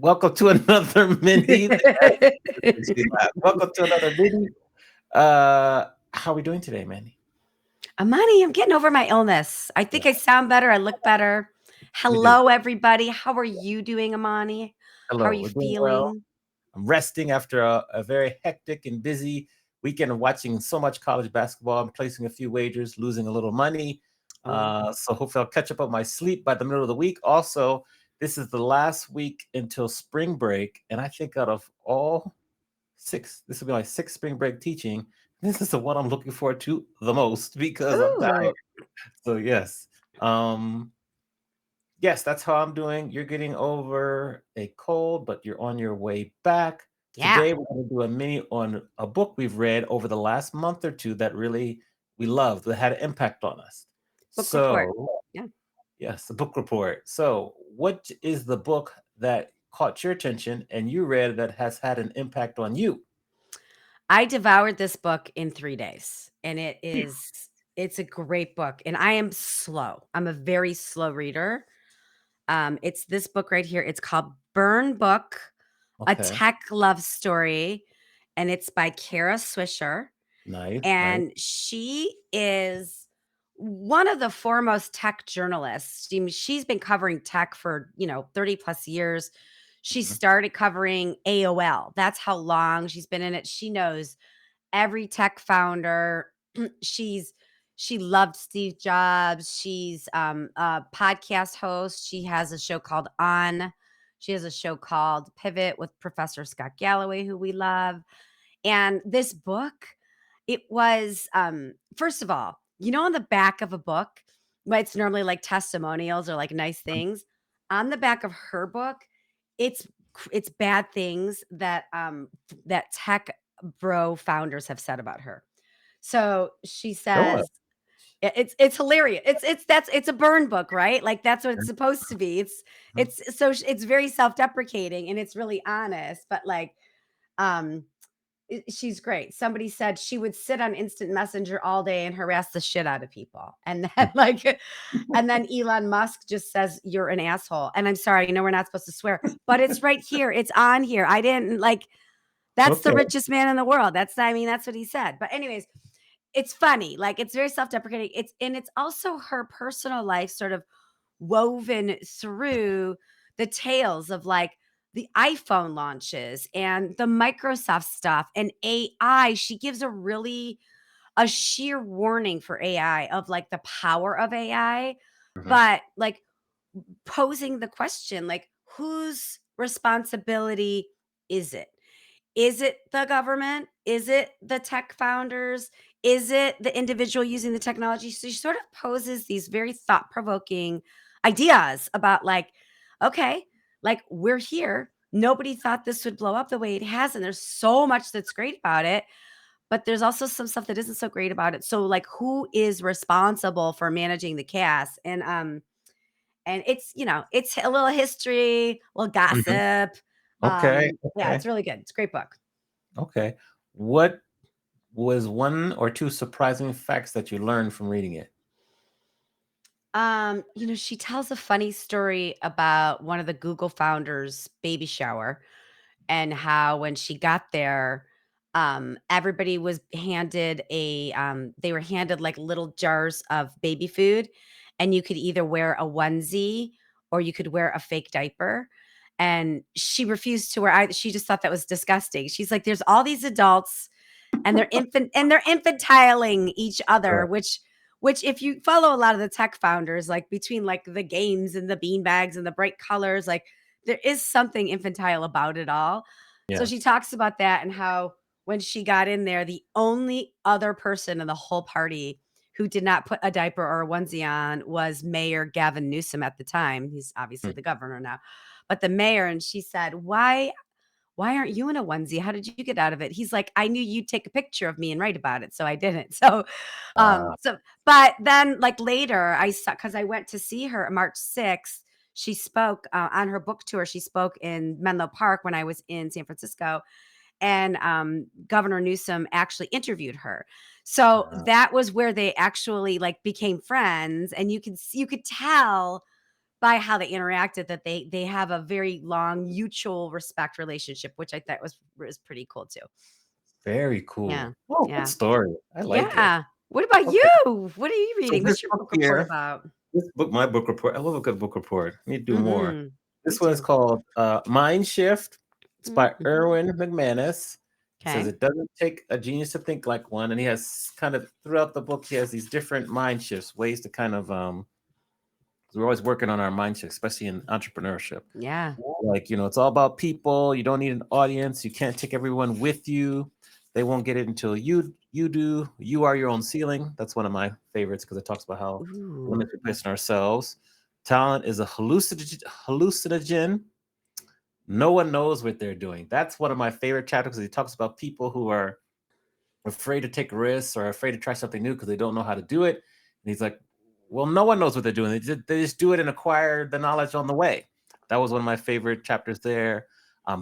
Welcome to another mini. Makes me laugh. Welcome to another mini. How are we doing today, Manny? Amani, I'm getting over my illness. I Yeah, think I sound better. I look better. we do. Hello, everybody. How are you doing, Amani? How are Hello, you we're doing well. feeling? I'm resting after a very hectic and busy weekend of watching so much college basketball. I'm placing a few wagers, losing a little money. Oh, So hopefully I'll catch up on my sleep by the middle of the week. Also, this is the last week until spring break, and I think out of all six, this will be my sixth spring break teaching. This is the one I'm looking forward to the most because I'm tired. ooh, So um, yes, that's how I'm doing. You're getting over a cold, but you're on your way back. yeah. Today we're going to do a mini on a book we've read over the last month or two that really we loved, that had an impact on us. Book report. So Yeah. yes, the book report. So what is the book that caught your attention and you read that has had an impact on you? I devoured this book in 3 days, and Hmm. it's a great book. And I am slow. I'm a very slow reader. It's this book right here. It's called Burn Book, A Okay. Tech Love Story, and it's by Kara Swisher. Nice, nice. And she is one of the foremost tech journalists. I mean, she's been covering tech for, 30 plus years. She Mhm. started covering AOL. That's how long she's been in it. She knows every tech founder. she's she loved Steve Jobs. She's a podcast host. She has a show called On. She has a show called Pivot with Professor Scott Galloway, who we love. And this book, it was first of all, on the back of a book, well, it's normally like testimonials or like nice things. On the back of her book, it's it's bad things that tech bro founders have said about her. So she Sure. says it's hilarious. It's a burn book, right? Like that's what it's supposed to be. Mhm. It's very self-deprecating and it's really honest, but like um she's great. Somebody said she would sit on instant messenger all day and harass the shit out of people. And then and then Elon Musk just says you're an asshole. And I'm sorry, we're not supposed to swear, but it's right here. It's on here. I didn't like that's the Okay. richest man in the world. That's what he said. But anyways, it's funny. Like it's very self-deprecating. It's also her personal life sort of woven through the tales of like the iPhone launches and the Microsoft stuff and AI. She gives a sheer warning for AI of like the power of AI, Mhm. but like posing the question like whose responsibility is it? Is it the government? Is it the tech founders? Is it the individual using the technology? So she sort of poses these very thought provoking ideas about, like, okay, like we're here. Nobody thought this would blow up the way it has. And there's so much that's great about it, but there's also some stuff that isn't so great about it. So, like, who is responsible for managing the chaos? And it's a little history, a little Mhm. gossip. Okay. Yeah, Okay. it's really good. It's a great book. Okay. What was one or two surprising facts that you learned from reading it? She tells a funny story about one of the Google founders' baby shower and how when she got there, everybody was handed they were handed like little jars of baby food, and you could either wear a onesie or you could wear a fake diaper. And she refused to wear either. She just thought that was disgusting. She's like, there's all these adults and they're infantiling each other, Right. which if you follow a lot of the tech founders, like between like the games and the bean bags and the bright colors, like there is something infantile about it all. So Yeah. she talks about that and how when she got in there, the only other person in the whole party who did not put a diaper or a onesie on was Mayor Gavin Newsom at the time. He's obviously Mm. the governor now, but the mayor. And she said, why aren't you in a onesie? How did you get out of it? He's like, I knew you'd take a picture of me and write about it, so I didn't. Uh, But then like later, I saw because I went to see her March 6th. She spoke on her book tour. She spoke in Menlo Park when I was in San Francisco, and Governor Newsom actually interviewed her. So that was where they actually like became friends, and you could tell by how they interacted that they have a very long mutual respect relationship, which I thought was pretty cool too. Very Yeah. cool. Oh, good Yeah. story. I like it. Yeah. What about Okay, you? What are you so reading? this What's your book book report here, about? this book, my book report. I love a good book report. I need to do more. Mhm. Me This one is too. called Mind Shift. It's by Mhm. Erwin McManus. It says Okay. it doesn't take a genius to think like one, and he has kind of throughout the book he has these different mind shifts, ways to kind of 'cause we're always working on our mind shift, especially in entrepreneurship. Yeah. Like, it's all about people. You don't need an audience. You can't take everyone with you. They won't get it until you do. You are your own ceiling. That's one of my favorites because it talks about how Ooh. limits we place on ourselves. Talent is a hallucinogen. No one knows what they're doing. That's one of my favorite chapters because he talks about people who are afraid to take risks or afraid to try something new because they don't know how to do it. And he's like, well, no one knows what they're doing. They just do it and acquire the knowledge on the way. That was one of my favorite chapters there.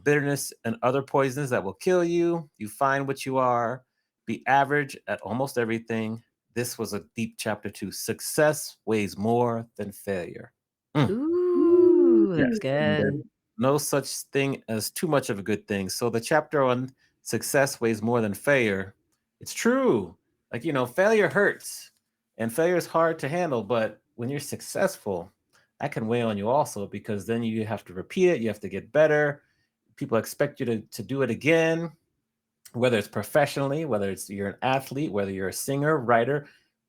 Bitterness and other poisons that will kill you. You find what you are. Be average at almost everything. This was a deep chapter too. Success weighs more than failure. Mm. Ooh, Yes. that's And there's good. no such thing as too much of a good thing. So the chapter on success weighs more than failure. It's true. Like, failure hurts and failure is hard to handle. But when you're successful, that can weigh on you also because then you have to repeat it. You have to get better. People expect you to do it again, whether it's professionally, whether it's you're an athlete, whether you're a singer, writer.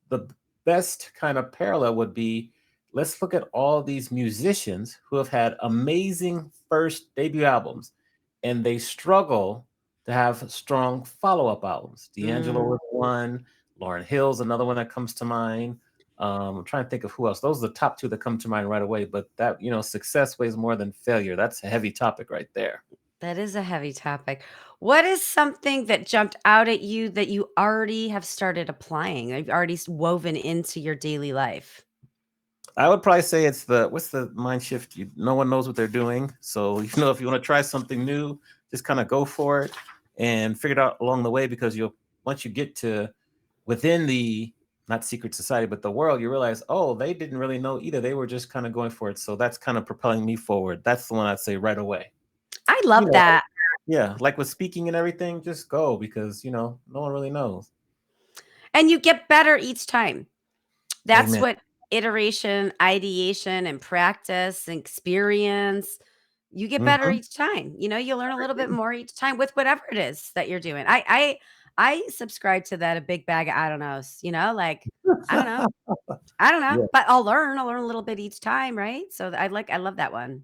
The best kind of parallel would be let's look at all these musicians who have had amazing first debut albums and they struggle to have strong follow-up albums. D'Angelo Mm. was one, Lauren Hill's another one that comes to mind. I'm trying to think of who else. Those are the top two that come to mind right away. But that, success weighs more than failure. That's a heavy topic right there. That is a heavy topic. What is something that jumped out at you that you already have started applying? You've already woven into your daily life? I would probably say it's what's the mind shift? No one knows what they're doing. So, if you want to try something new, just kind of go for it and figure it out along the way because once you get to within the not secret society, but the world, you realize, oh, they didn't really know either. They were just kind of going for it. So that's kind of propelling me forward. That's the one I'd say right away. I You love know, that. yeah, like with speaking and everything, just go because no one really knows. And you get better each time. That's Amen. what iteration, ideation, and practice and experience. You get better Hmm. each time. You learn a little bit more each time with whatever it is that you're doing. I subscribe to that a big bag of I don't knows, like I don't know. I don't know, Yeah, but I'll learn a little bit each time, right? So I love that one.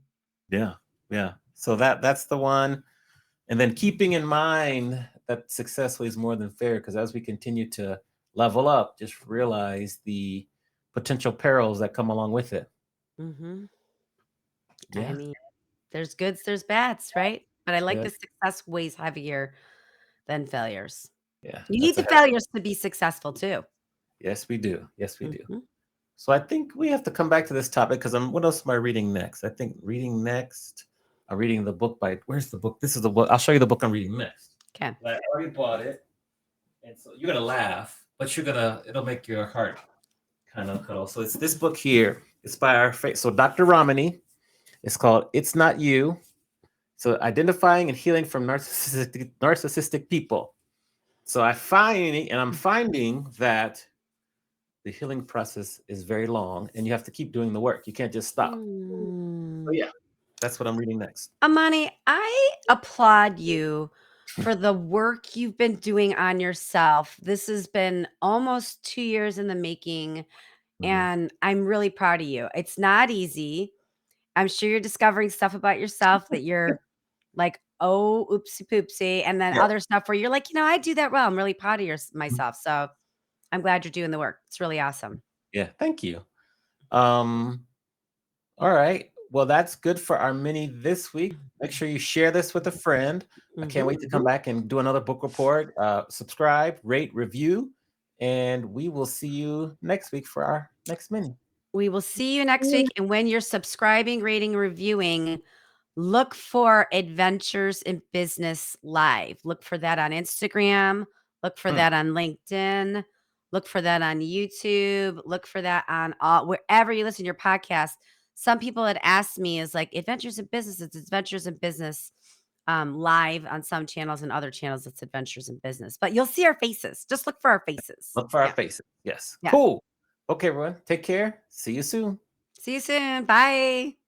yeah, yeah. So that's the one. And then keeping in mind that success is more than fair, because as we continue to level up, just realize the potential perils that come along with it. Mhm. I Yeah, mean, there's goods, there's bads, right? But I like yeah, the success weighs heavier than failures. yeah. You need That's a the heavy. failures to be successful too. Yes, we do. Yes, we do. Mhm. So I think we have to come back to this topic because what else am I reading next? I think reading next. I'm reading the book by where's the book? This is the book. I'll show you the book I'm reading next. 'Kay. I already bought it. And so you're gonna laugh, but it'll make your heart kind of cuddle. So it's this book here. It's by so Dr. Ramani. It's called "It's Not You." So identifying and healing from narcissistic people. So I'm finding that the healing process is very long, and you have to keep doing the work. You can't just stop. So Mm. yeah, that's what I'm reading next. Amani, I applaud you for the work you've been doing on yourself. This has been almost 2 years in the making, Mhm. and I'm really proud of you. It's not easy. I'm sure you're discovering stuff about yourself that you're like, "Oh, oopsie poopsie," and then Yeah. other stuff where you're like, I do that well. I'm really proud of myself." So, I'm glad you're doing the work. It's really awesome. Yeah. Thank you. Um, All right. Well, that's good for our mini this week. Make sure you share this with a friend. I can't Mhm. wait to come back and do another book report. Subscribe, rate, review, and we will see you next week for our next mini. We will see you next week, and when you're subscribing, rating, reviewing, look for Adventures in Business Live. Look for that on Instagram, look for Mm. that on LinkedIn, look for that on YouTube, look for that on all wherever you listen to your podcast. some people had asked me is like Adventures in Business. It's Adventures in Business live on some channels and other channels. It's Adventures in Business. But you'll see our faces. Just look for our faces. Look for our Yeah. faces. Yes. Yeah. Cool. Okay, everyone. Take care. See you soon. See you soon. Bye.